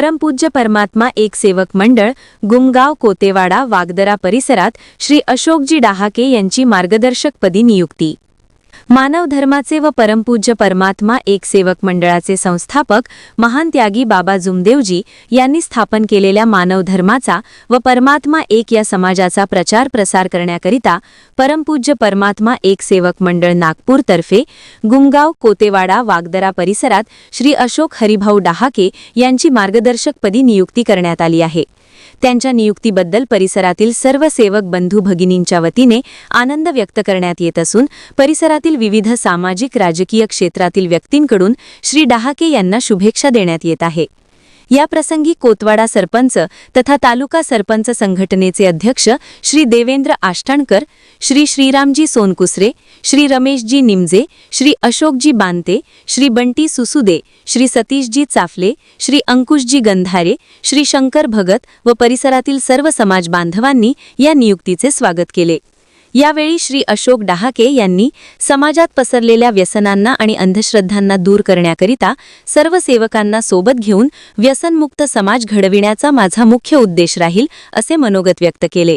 परमपूज्य परमात्मा एक सेवक मंडळ गुमगाव कोतेवाडा वागदरा परिसरात श्री अशोकजी डहाके यांची मार्गदर्शकपदी नियुक्ती। मानव धर्माचे व परमपूज्य परमात्मा एक सेवक मंडळाचे संस्थापक महान त्यागी बाबा जुमदेवजी यांनी स्थापन केलेल्या मानव धर्माचा व परमात्मा एक या समाजाचा प्रचार प्रसार करण्याकरिता परमपूज्य परमात्मा एक सेवक मंडळ नागपूर तर्फे गुमगाव कोतेवाडा वागदरा परिसरात श्री अशोक हरिभाऊ डहाके यांची मार्गदर्शकपदी नियुक्ती करण्यात आली आहे। त्यांच्या नियुक्तीबद्दल परिसरातील सर्व सेवक बंधू भगिनींच्या वतीने आनंद व्यक्त करण्यात येत असून परिसरातील विविध सामाजिक राजकीय क्षेत्रातील व्यक्तींकडून श्री डहाके यांना शुभेच्छा देण्यात येत आहे। या प्रसंगी कोतवाडा सरपंच तथा तालुका सरपंच संघटनेचे अध्यक्ष श्री देवेंद्र आष्टाणकर, श्री श्रीरामजी सोनकुसरे, श्री रमेशजी निमजे, श्री अशोकजी बांते, श्री बंटी सुसुदे, श्री सतीशजी चाफले, श्री अंकुशजी गंधारे, श्री शंकर भगत व परिसरातील सर्व समाज बांधवांनी या नियुक्तीचे स्वागत केले। यावेळी श्री अशोक डहाके यांनी समाजात पसरलेल्या व्यसनांना आणि अंधश्रद्धांना दूर करण्याकरिता सर्व सेवकांना सोबत घेऊन व्यसनमुक्त समाज घडविण्याचा माझा मुख्य उद्देश राहील असे मनोगत व्यक्त केले।